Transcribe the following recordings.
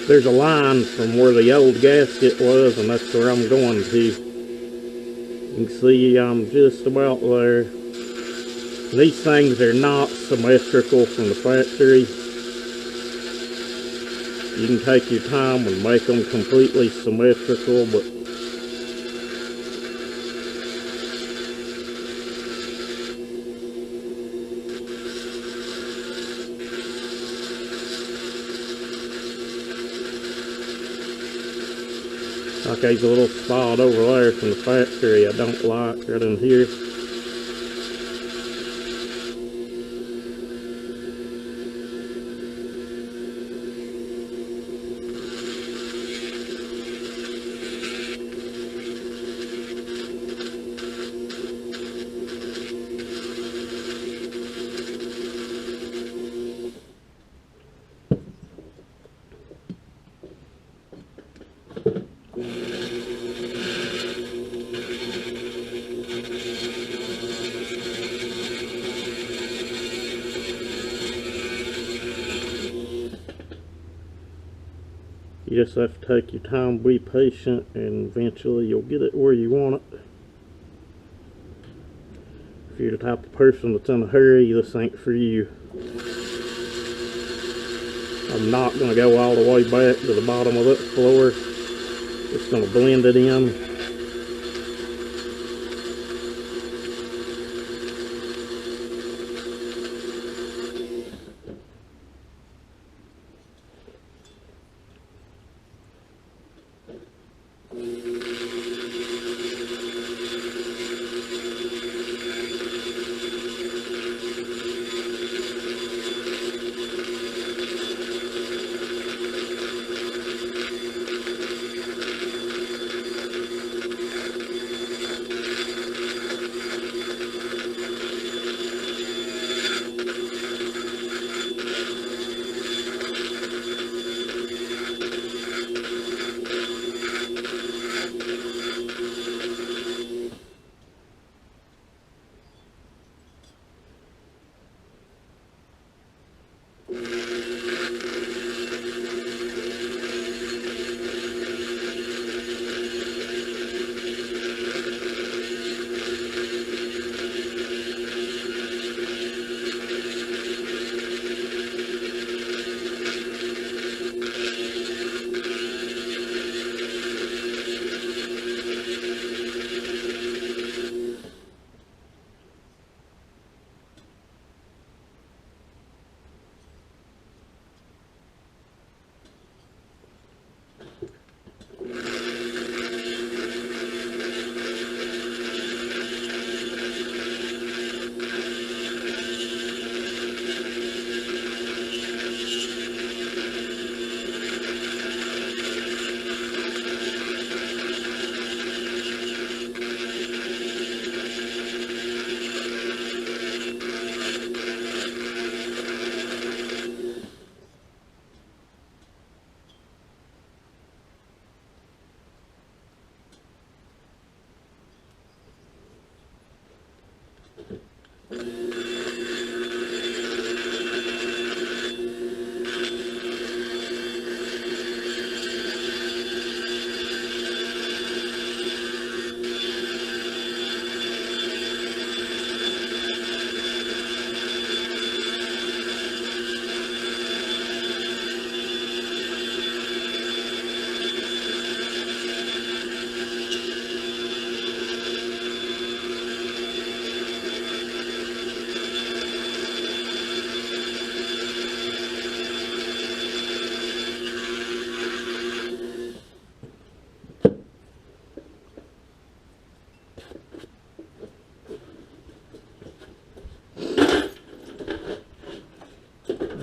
there's a line from where the old gasket was, and that's where I'm going to. You can see I'm just about there. These things are not symmetrical from the factory. You can take your time and make them completely symmetrical, but like there's a little spot over there from the factory I don't like right in here. You just have to take your time, be patient, and eventually you'll get it where you want it. If you're the type of person that's in a hurry, this ain't for you. I'm not going to go all the way back to the bottom of that floor. Just going to blend it in.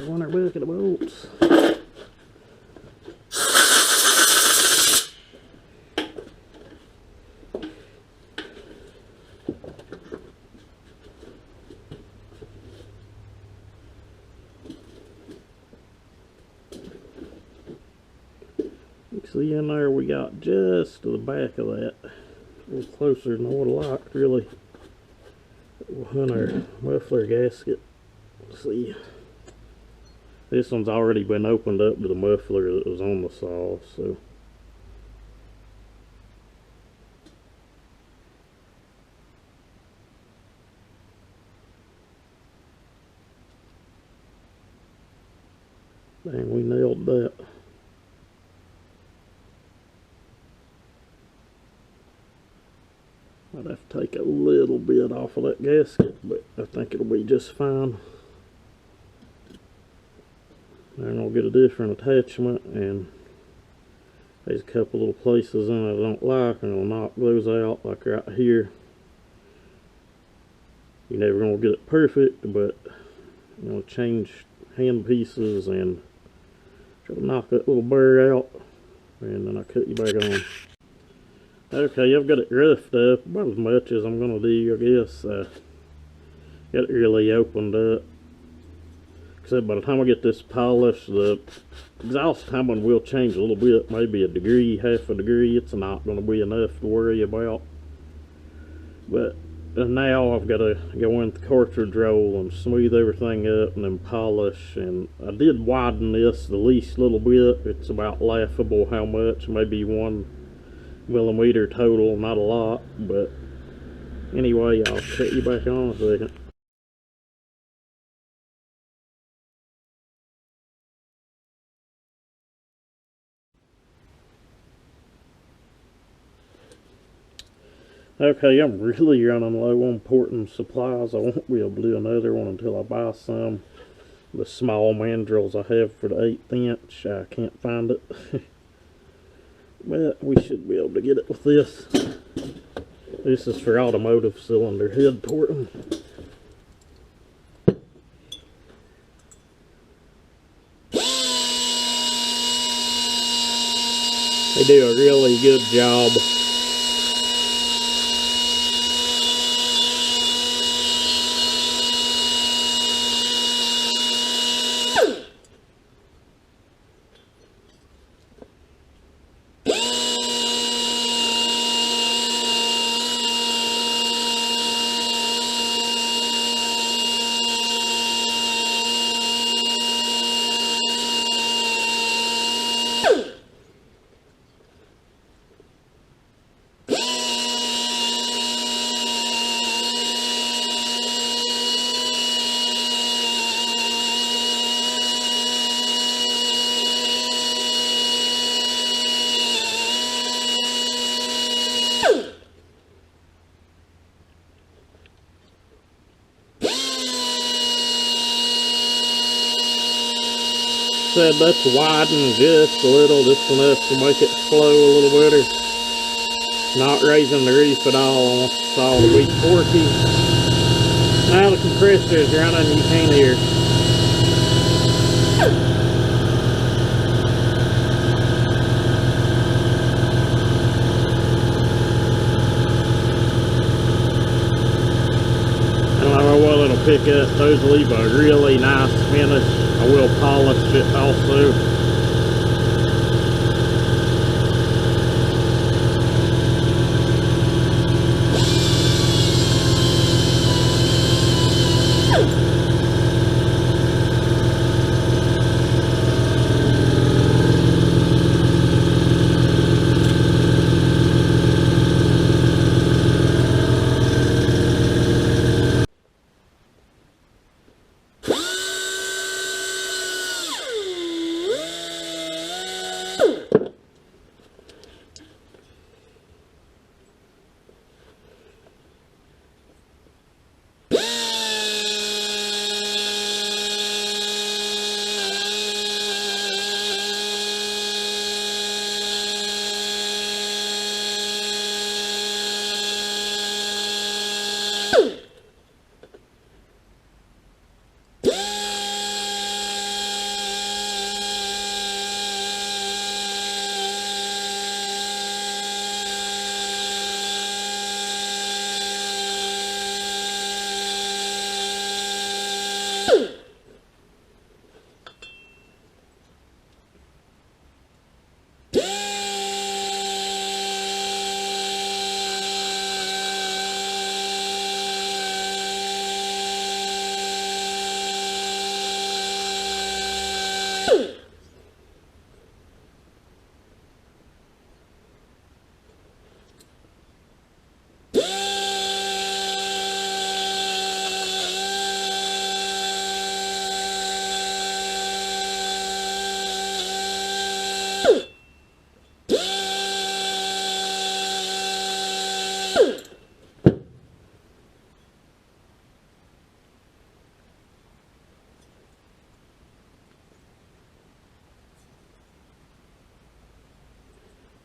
One bucket of bolts. See in there we got just to the back of that, a little closer than I would have liked really. We'll hunt our muffler gasket. See, This one's already been opened up to the muffler that was on the saw, so. Dang, we nailed that. I'd have to take a little bit off of that gasket, but I think it'll be just fine. Then I'll get a different attachment, and there's a couple little places in it I don't like, and I'll knock those out, like right here. You're never gonna get it perfect, but you know, change hand pieces and try to knock that little burr out, and then I cut you back on. Okay, I've got it roughed up about as much as I'm gonna do, I guess. Got it really opened up. Except by the time I get this polished, the exhaust timing will change a little bit, maybe a degree, half a degree. It's not gonna be enough to worry about. But now I've got to go in with the cartridge roll and smooth everything up and then polish. And I did widen this the least little bit. It's about laughable how much, maybe 1 millimeter total, not a lot, but anyway, I'll cut you back on in a second. Okay, I'm really running low on porting supplies. I won't be able to do another one until I buy some. The small mandrels I have for the 1/8 inch, I can't find it. But we should be able to get it with this. This is for automotive cylinder head porting. They do a really good job. Said that's widened just a little, just enough to make it flow a little better. Not raising the roof at all. I want the saw to be torquey. Now the compressor is running, you can't hear. I don't know what it'll pick up. Those leave a really nice finish. I will polish it also.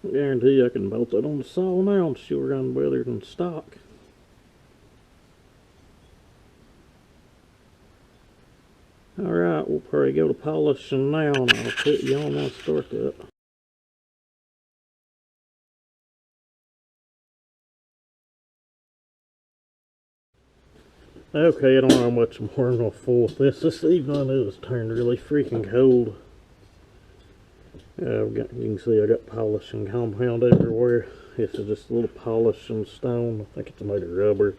I guarantee I can bolt that on the saw now and she'll run better than stock. Alright, we'll probably go to polishing now and I'll put you on and start that. Okay, I don't know how much more I'm going to fool with this. This evening it has turned really freaking cold. You can see I got polishing compound everywhere. This is just a little polishing stone. I think it's made of rubber.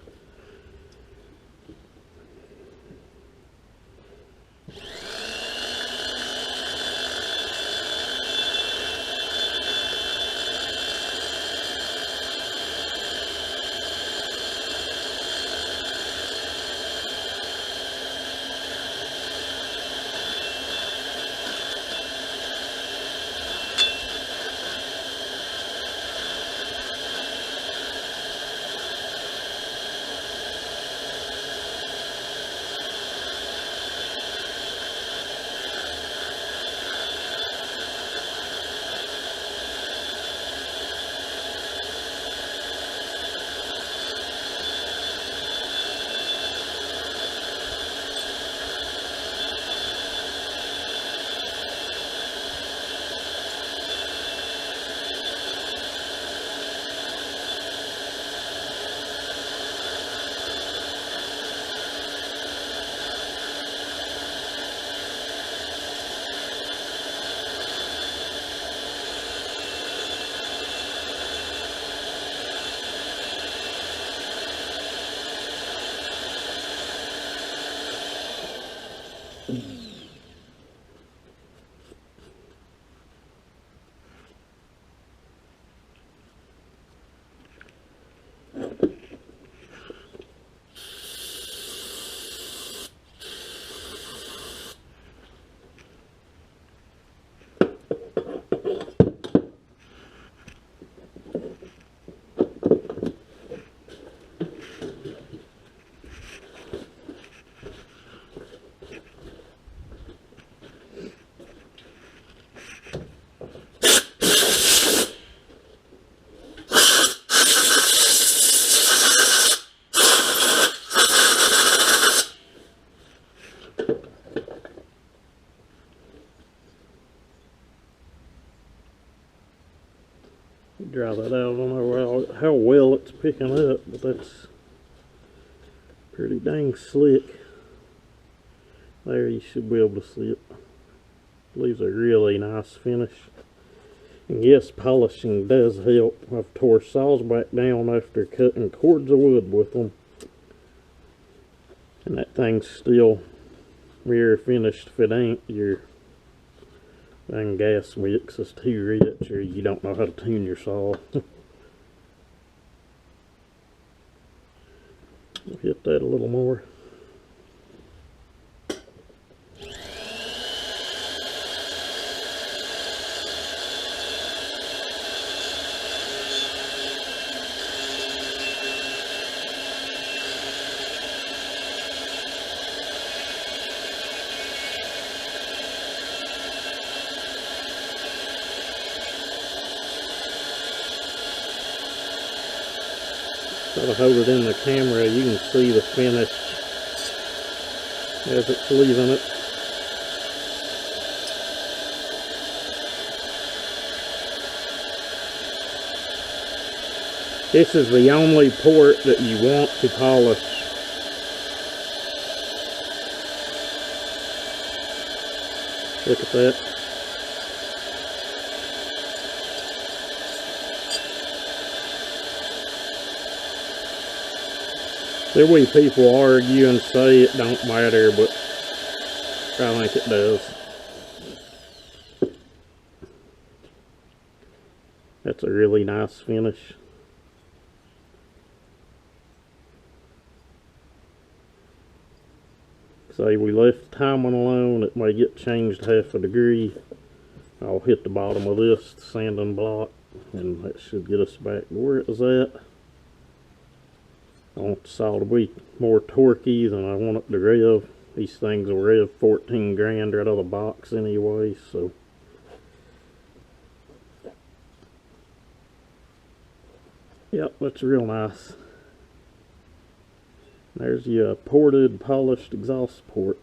Dry that out. I don't know how well it's picking up, but that's pretty dang slick. There, you should be able to see it. Leaves a really nice finish. And yes, polishing does help. I've tore saws back down after cutting cords of wood with them, and that thing's still rear finished. If it ain't, your dang gas mix is too rich, or you don't know how to tune your saw. Hit that a little more. Try to hold it in the camera, you can see the finish as it's leaving it. This is the only port that you want to polish. Look at that. There will be people argue and say it don't matter, but I think it does. That's a really nice finish. Say we left the timing alone, it may get changed half a degree. I'll hit the bottom of this sanding block, and that should get us back where it was at. I want the saw to be more torquey than I want it to rev. These things will rev 14 grand right out of the box anyway, so. Yep, that's real nice. There's your ported, polished exhaust port.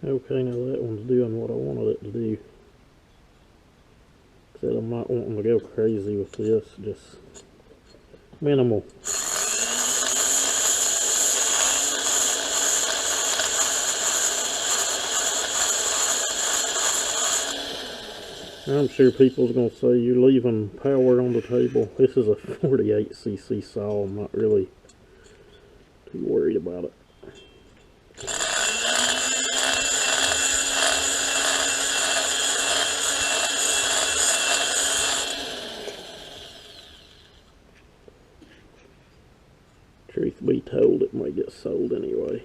Okay, now that one's doing what I wanted it to do. Said I'm not wanting to go crazy with this, just minimal. I'm sure people's going to say you're leaving power on the table. This is a 48cc saw. I'm not really too worried about it. Truth be told, it may get sold anyway.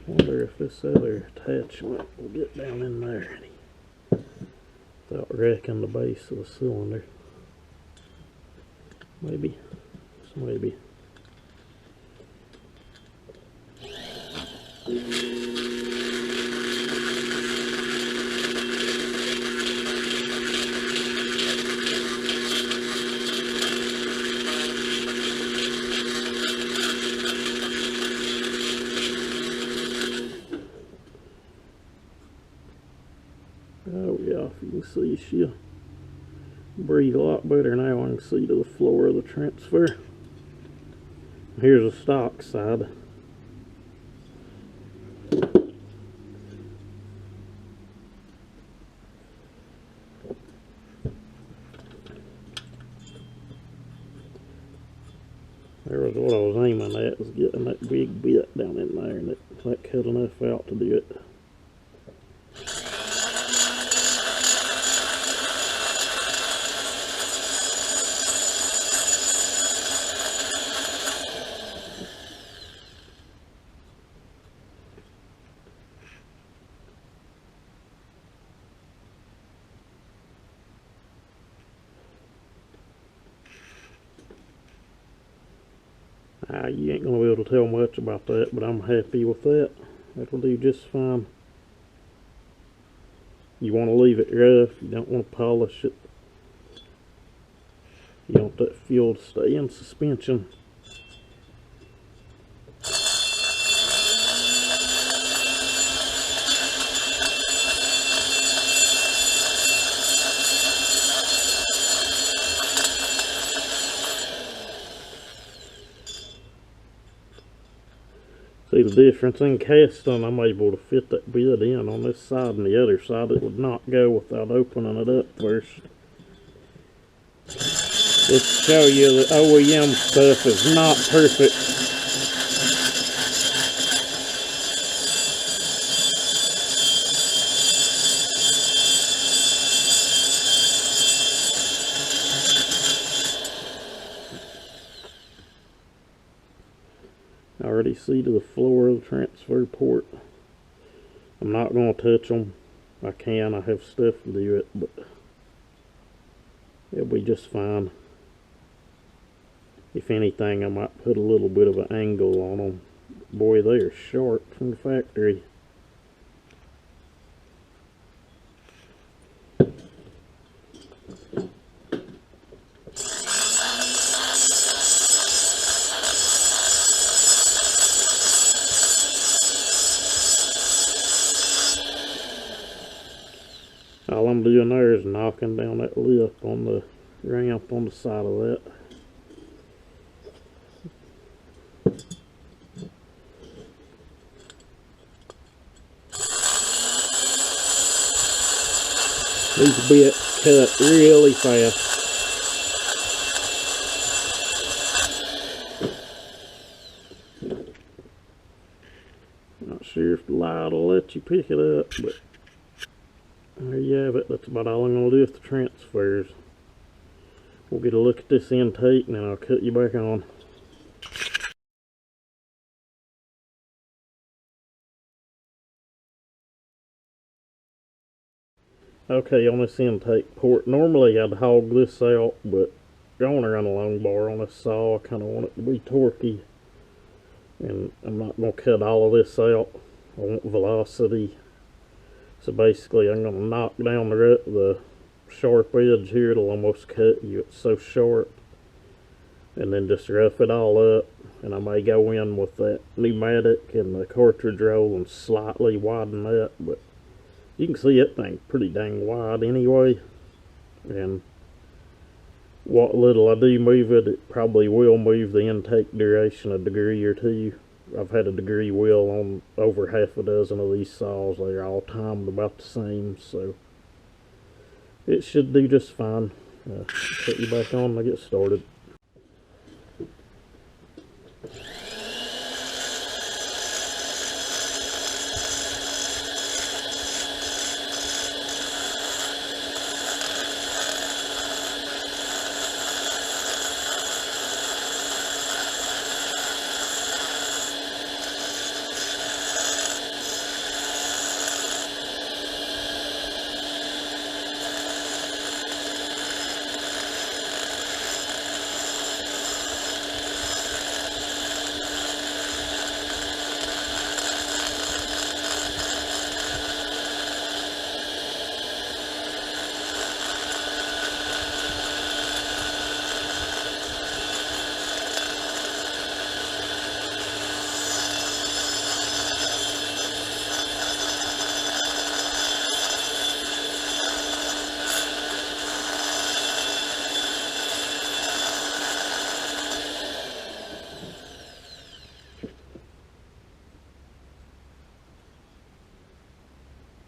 Wonder if this other attachment will get down in there without wrecking the base of the cylinder. Maybe. Just maybe. Oh yeah, if you can see, she'll breathe a lot better now. I can see to the floor of the transfer. Here's the stock side. There was what I was aiming at, was getting that big bit down in there, and that cut enough out to do it. You ain't gonna be able to tell much about that, but I'm happy with that. That'll do just fine. You want to leave it rough. You don't want to polish it. You want that fuel to stay in suspension. See the difference in casting? I'm able to fit that bit in on this side, and the other side it would not go without opening it up first. Just to show you that OEM stuff is not perfect. I already see to the floor of the transfer port. I'm not going to touch them. I can. I have stuff to do it, but it'll be just fine. If anything, I might put a little bit of an angle on them. Boy, they are sharp from the factory. All I'm doing there is knocking down that lip on the ramp on the side of that. These bits cut really fast. Not sure if the light will let you pick it up, but there you have it. That's about all I'm going to do with the transfers. We'll get a look at this intake and then I'll cut you back on. Okay, on this intake port, normally I'd hog this out, but going around a long bar on this saw, I kind of want it to be torquey. And I'm not going to cut all of this out. I want velocity. So basically I'm going to knock down the sharp edge here. It'll almost cut you. It's so sharp. And then just rough it all up. And I may go in with that pneumatic and the cartridge roll and slightly widen that, but you can see that thing's pretty dang wide anyway. And what little I do move it, it probably will move the intake duration a degree or two. I've had a degree wheel on over half a dozen of these saws. They're all timed about the same, so it should do just fine. Put you back on and get started.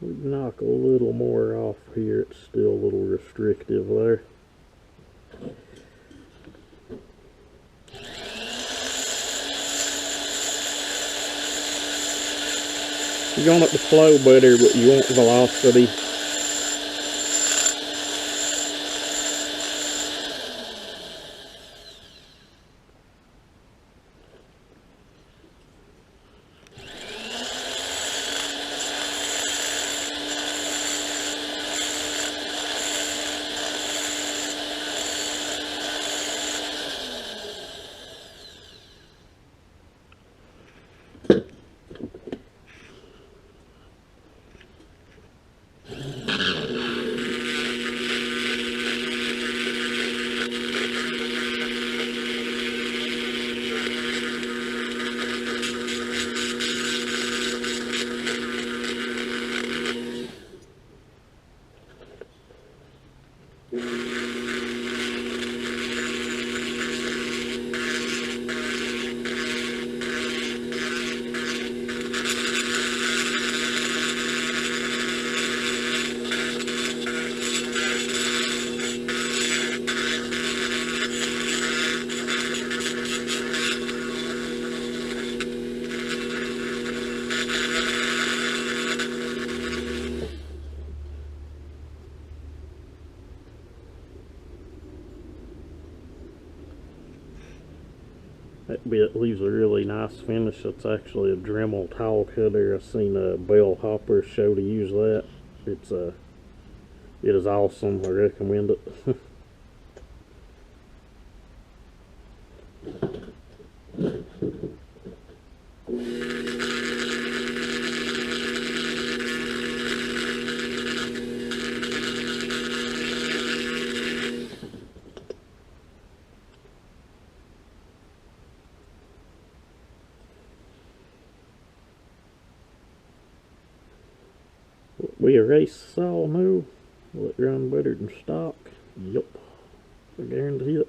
We knock a little more off here. It's still a little restrictive there. You want it to flow better, but you want velocity. That bit leaves a really nice finish. It's actually a Dremel tile cutter. I've seen a Bell Hopper show to use that. It is awesome. I recommend it. We erase the saw, no. Will it run better than stock? Yup. I guarantee it.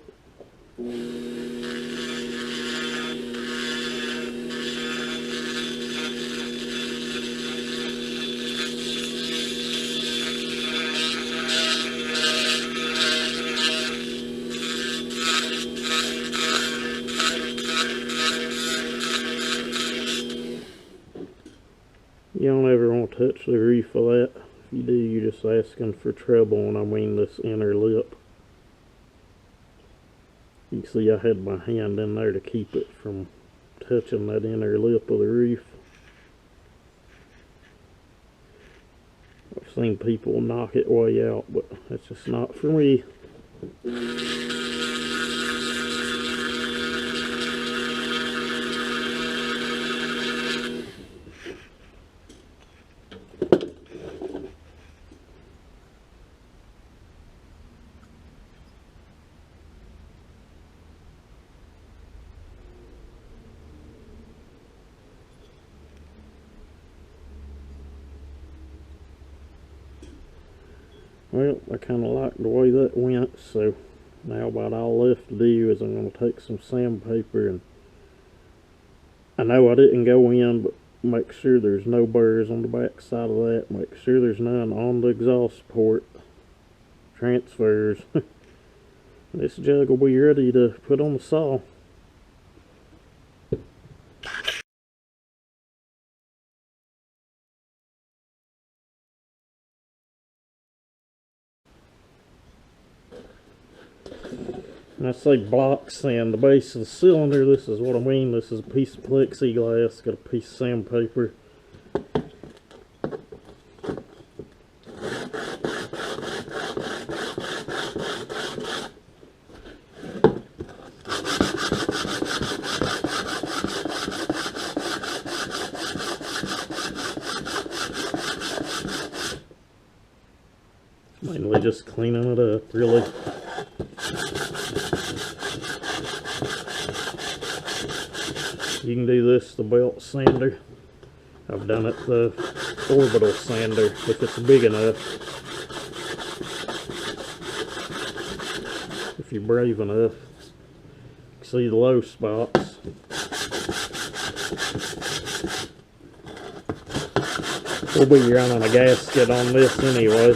You don't ever want to touch the roof of that. If you do, you're just asking for trouble, and I mean this inner lip. You can see I had my hand in there to keep it from touching that inner lip of the roof. I've seen people knock it way out, but that's just not for me. Well, I kind of like the way that went, so now about all left to do is I'm going to take some sandpaper, and I know I didn't go in, but make sure there's no burrs on the back side of that. Make sure there's none on the exhaust port. Transfers. This jug will be ready to put on the saw. And I say block sand, the base of the cylinder, this is what I mean. This is a piece of plexiglass, got a piece of sandpaper. Mainly just cleaning it up, really. You can do this the belt sander. I've done it the orbital sander if it's big enough. If you're brave enough. See the low spots. We'll be running a gasket on this anyway.